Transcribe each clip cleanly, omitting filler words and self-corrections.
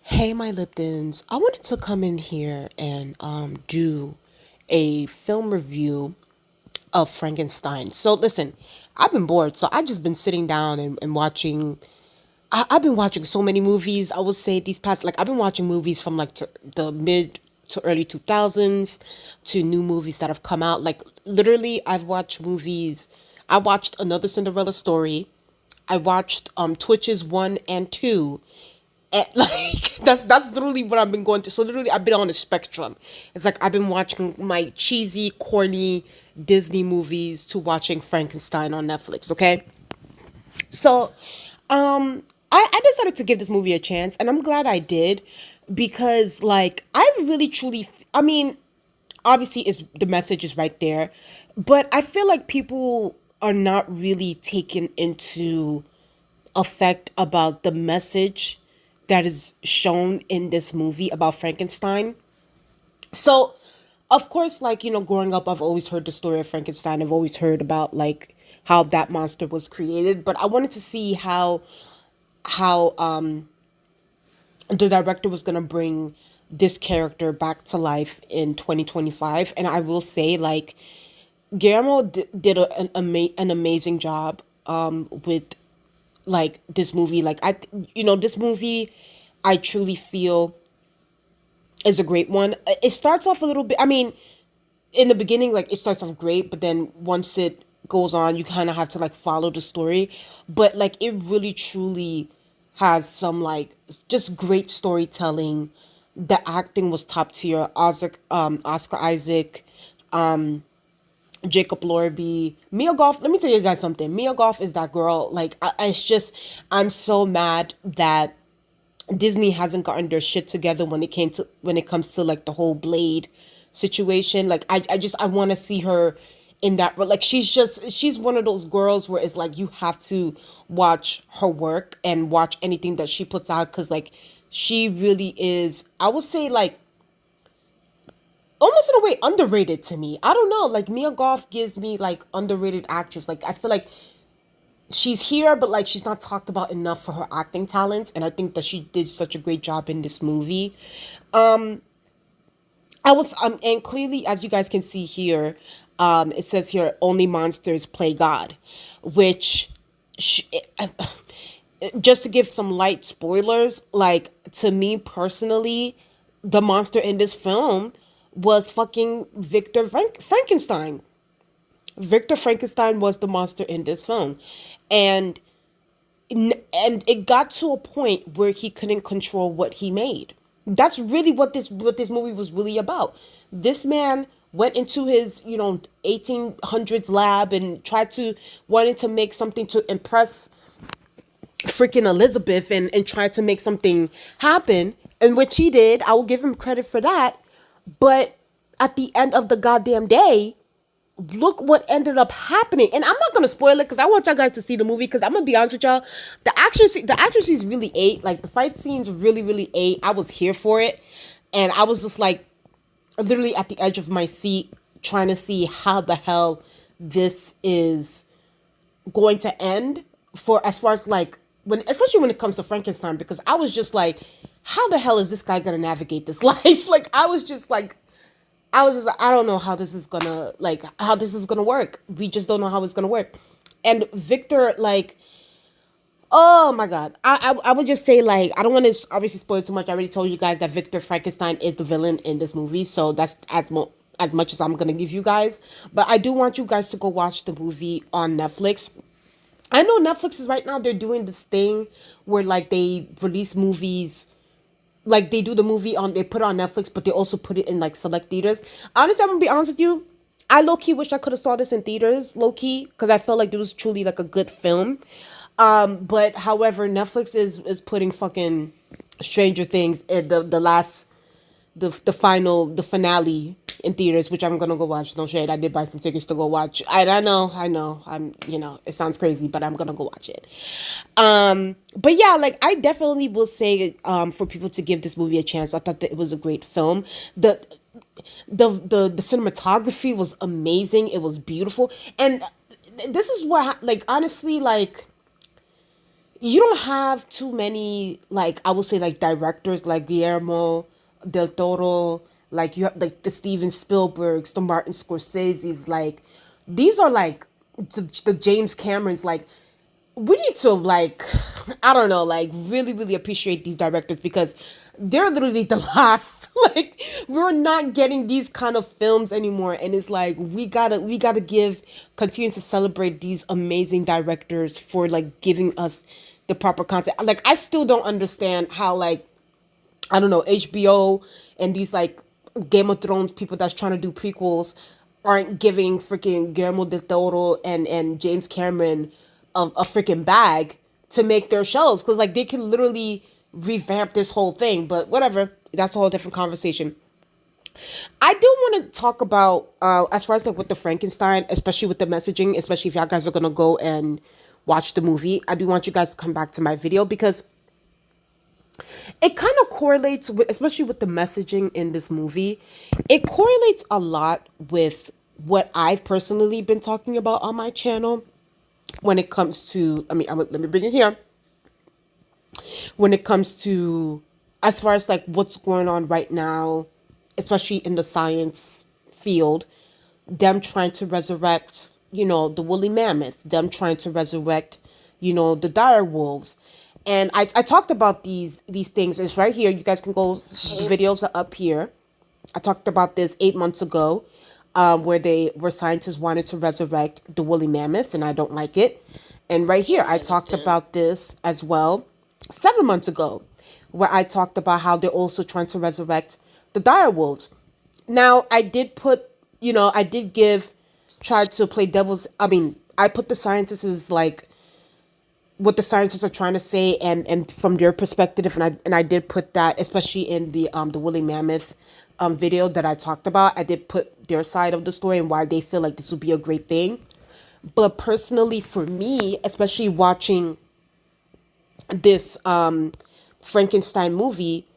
Hey, my Liptons. I wanted to come in here and do a film review of Frankenstein. So listen, I've been bored, so I've just been sitting down and watching. I've been watching so many movies. I would say these past, like, I've been watching movies from like the mid to early 2000s to new movies that have come out. Like literally, I've watched movies. I watched Another Cinderella Story. I watched Twitches 1 and 2, and like that's literally what I've been going through. So literally I've been on the spectrum. It's like I've been watching my cheesy, corny Disney movies to watching Frankenstein on Netflix, okay? So I decided to give this movie a chance, and I'm glad I did because like I really truly I mean, obviously is the message is right there, but I feel like people are not really taken into effect about the message that is shown in this movie about Frankenstein. So, of course, like, growing up, I've always heard the story of Frankenstein. I've always heard about like how that monster was created, but I wanted to see how the director was going to bring this character back to life in 2025. And I will say, like, Guillermo did an amazing job with like this movie. Like, this movie I truly feel is a great one. It starts off a little bit, I mean, in the beginning, like, it starts off great, but then once it goes on, you kind of have to like follow the story. But like, it really truly has some like just great storytelling. The acting was top tier. Oscar Isaac, um Jacob Lorby, Mia Goff. Let me tell you guys something. Mia Goff is that girl. Like, it's just, I'm so mad that Disney hasn't gotten their shit together when it comes to like the whole Blade situation. Like, I want to see her in that. Like, she's one of those girls where it's like you have to watch her work and watch anything that she puts out, because like she really is, I would say, like, almost in a way underrated to me. I don't know. Like, Mia Goff gives me like underrated actress. Like, I feel like she's here, but like she's not talked about enough for her acting talents, and I think that she did such a great job in this movie. Um, and clearly, as you guys can see here, it says here only monsters play God, which, sh- just to give some light spoilers, like, to me personally, the monster in this film was fucking Frankenstein. Victor Frankenstein was the monster in this film, and and it got to a point where he couldn't control what he made. That's really what this movie was really about. This man went into his 1800s lab and wanted to make something to impress freaking Elizabeth, and tried to make something happen, and which he did. I will give him credit for that. But at the end of the goddamn day, look what ended up happening. And I'm not gonna spoil it because I want y'all guys to see the movie. Because I'm gonna be honest with y'all, the action scenes really ate. Like, the fight scenes really ate. I was here for it, and I was just like literally at the edge of my seat trying to see how the hell this is going to end, for as far as like, especially when it comes to Frankenstein, because I was just like, how the hell is this guy gonna navigate this life? Like, I don't know how this is gonna work. We just don't know how it's gonna work. And Victor, like, oh my god, I would just say, like, I don't want to obviously spoil too much. I already told you guys that Victor Frankenstein is the villain in this movie, so that's as much as I'm gonna give you guys. But I do want you guys to go watch the movie on Netflix. I know Netflix is right now, they're doing this thing where like they release movies, like they do the movie on, they put it on Netflix, but they also put it in like select theaters. Honestly, I'm gonna be honest with you. I low key wish I could have saw this in theaters, low key, because I felt like it was truly like a good film. But however, Netflix is putting fucking Stranger Things in the finale in theaters, which I'm gonna go watch. No shade, I did buy some tickets to go watch. I know, it sounds crazy, but I'm gonna go watch it. But yeah, like, I definitely will say, for people to give this movie a chance. I thought that it was a great film. The cinematography was amazing. It was beautiful, and this is what, like, honestly, like, you don't have too many, like, I would say, like, directors like Guillermo del Toro, like you have like the Steven Spielbergs, the Martin Scorsese's, like these are like the James Camerons, like we need to, like, I don't know, like really really appreciate these directors because they're literally the last, like we're not getting these kind of films anymore, and it's like we gotta give continue to celebrate these amazing directors for like giving us the proper content. Like I still don't understand how, like, I don't know, HBO and these like Game of Thrones people that's trying to do prequels aren't giving freaking Guillermo del Toro and James Cameron a freaking bag to make their shows, because like they can literally revamp this whole thing. But whatever, that's a whole different conversation. I do want to talk about as far as like with the Frankenstein, especially with the messaging, especially if y'all guys are gonna go and watch the movie. I do want you guys to come back to my video because it kind of correlates with, especially with the messaging in this movie, it correlates a lot with what I've personally been talking about on my channel when it comes to, I mean, let me bring it here. When it comes to, as far as like what's going on right now, especially in the science field, them trying to resurrect, the woolly mammoth, them trying to resurrect, the dire wolves. And I talked about these things. It's right here. You guys can go, the videos are up here. I talked about this 8 months ago, where scientists wanted to resurrect the woolly mammoth, and I don't like it. And right here, I talked about this as well 7 months ago, where I talked about how they're also trying to resurrect the dire wolves. Now, I did put, I did try to play devil's, I mean, I put the scientists as like, what the scientists are trying to say, and from their perspective, and I did put that, especially in the woolly mammoth video that I talked about. I did put their side of the story and why they feel like this would be a great thing. But personally, for me, especially watching this Frankenstein movie,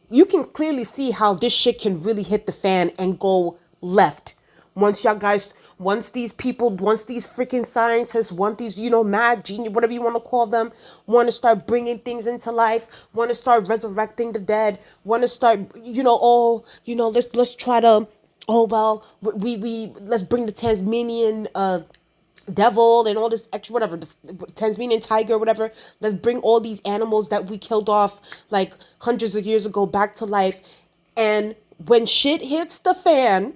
you can clearly see how this shit can really hit the fan and go left. Once y'all guys, once these people, once these freaking scientists, once these, mad genius, whatever you want to call them, want to start bringing things into life, want to start resurrecting the dead, want to start, let's try to, oh well, we let's bring the Tasmanian devil and all this extra whatever, the Tasmanian tiger, whatever. Let's bring all these animals that we killed off like hundreds of years ago back to life. And when shit hits the fan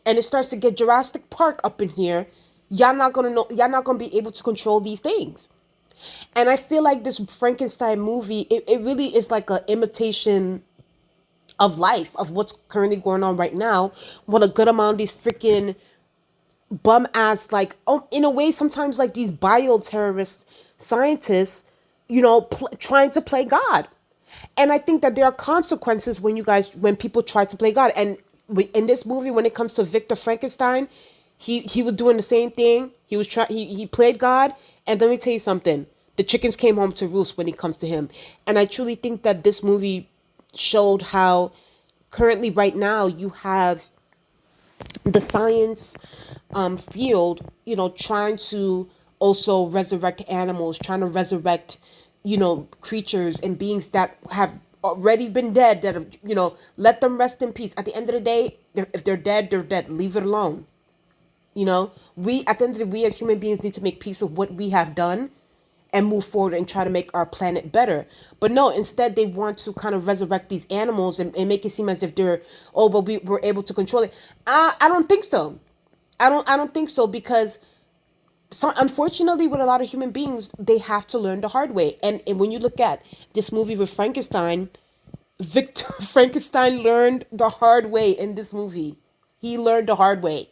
and it starts to get Jurassic Park up in here, y'all not gonna be able to control these things. And I feel like this Frankenstein movie, it really is like an imitation of life, of what's currently going on right now. What a good amount of these freaking bum ass, like, oh, in a way, sometimes like these bioterrorist scientists, trying to play God. And I think that there are consequences when people try to play God. And in this movie, when it comes to Victor Frankenstein, he was doing the same thing. He played God. And let me tell you something, the chickens came home to roost when it comes to him. And I truly think that this movie showed how currently right now you have the science field, trying to also resurrect animals, trying to resurrect, creatures and beings that have already been dead, that have, let them rest in peace. At the end of the day, if they're dead, they're dead. Leave it alone. We, at the end of the day, we as human beings need to make peace with what we have done and move forward and try to make our planet better. But no, instead they want to kind of resurrect these animals and make it seem as if they're, oh, but we were able to control it. I don't think so. I don't think so, because unfortunately with a lot of human beings, they have to learn the hard way. And when you look at this movie with Frankenstein, Victor Frankenstein learned the hard way in this movie. He learned the hard way.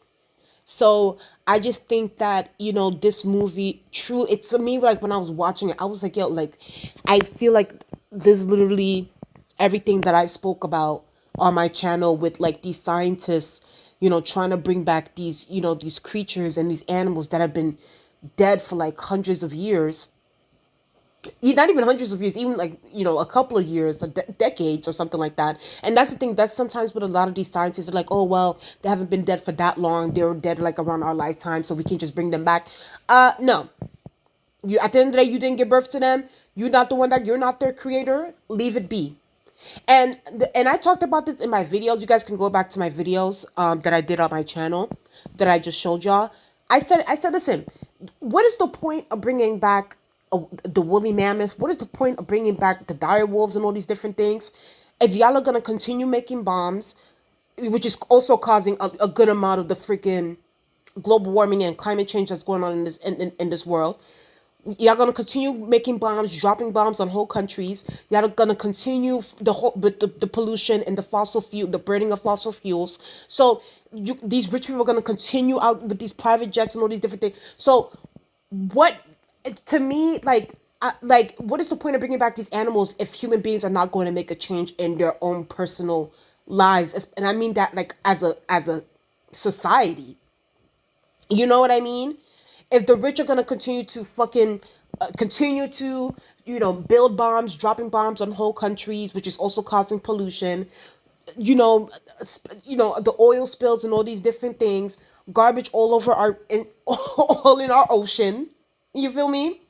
So I just think that, this movie, true, it's to me, like when I was watching it, I was like, yo, like, I feel like this literally everything that I spoke about on my channel with like these scientists, trying to bring back these, these creatures and these animals that have been dead for like hundreds of years. Not even hundreds of years, even like, a couple of years, decades or something like that. And that's the thing, that's sometimes with a lot of these scientists are like, oh well, they haven't been dead for that long, they were dead like around our lifetime, so we can just bring them back. No, you, at the end of the day, you didn't give birth to them, You're not the one that you're not their creator. Leave it be. And I talked about this in my videos. You guys can go back to my videos that I did on my channel that I just showed y'all. I said, listen, what is the point of bringing back the woolly mammoth? What is the point of bringing back the dire wolves and all these different things if y'all are gonna continue making bombs, which is also causing a good amount of the freaking global warming and climate change that's going on in in this world? Y'all gonna continue making bombs, dropping bombs on whole countries. Y'all gonna continue the whole with the pollution and the fossil fuel, the burning of fossil fuels. So these rich people are gonna continue out with these private jets and all these different things. So what, to me, like what is the point of bringing back these animals if human beings are not going to make a change in their own personal lives? And I mean that like as a society. You know what I mean? If the rich are gonna continue to fucking continue to, build bombs, dropping bombs on whole countries, which is also causing pollution, you know, the oil spills and all these different things, garbage all over all in our ocean. You feel me?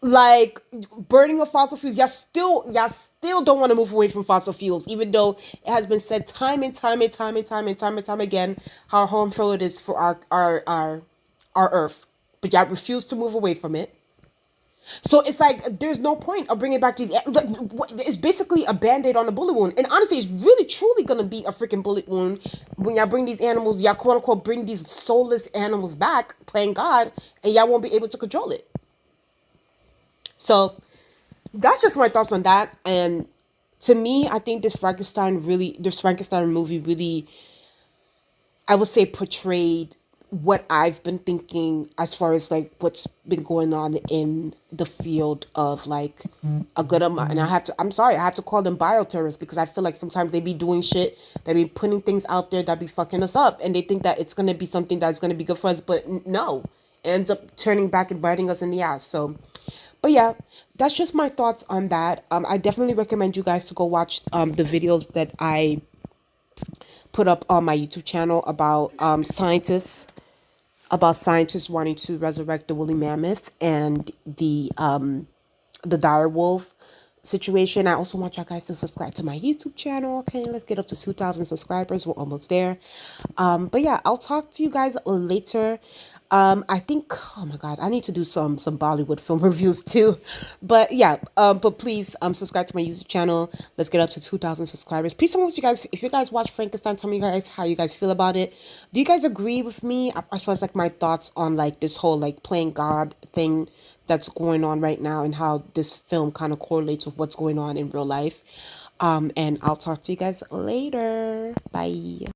Like burning of fossil fuels. Y'all still don't want to move away from fossil fuels, even though it has been said time and time and time and time and time and time again how harmful it is for our earth. But y'all refuse to move away from it. So it's like there's no point of bringing back these. Like, it's basically a band-aid on a bullet wound. And honestly, it's really truly gonna be a freaking bullet wound when y'all bring these animals. Y'all quote unquote bring these soulless animals back, playing God, and y'all won't be able to control it. So that's just my thoughts on that. And to me, I think this Frankenstein movie really, I would say, portrayed what I've been thinking as far as like what's been going on in the field of like a good amount. And I'm sorry, I have to call them bioterrorists because I feel like sometimes they be doing shit, they be putting things out there that be fucking us up, and they think that it's gonna be something that's gonna be good for us, but no, it ends up turning back and biting us in the ass. So, but yeah, that's just my thoughts on that. I definitely recommend you guys to go watch the videos that I put up on my YouTube channel about scientists wanting to resurrect the woolly mammoth and the dire wolf situation. I also want y'all guys to subscribe to my YouTube channel. Okay, let's get up to 2,000 subscribers. We're almost there. But yeah, I'll talk to you guys later. I think, oh my God, I need to do some Bollywood film reviews too. But yeah, but please subscribe to my YouTube channel. Let's get up to 2,000 subscribers. Please tell me what you guys, if you guys watch Frankenstein, tell me guys how you guys feel about it. Do you guys agree with me as far as like my thoughts on like this whole like playing God thing that's going on right now and how this film kind of correlates with what's going on in real life? And I'll talk to you guys later. Bye.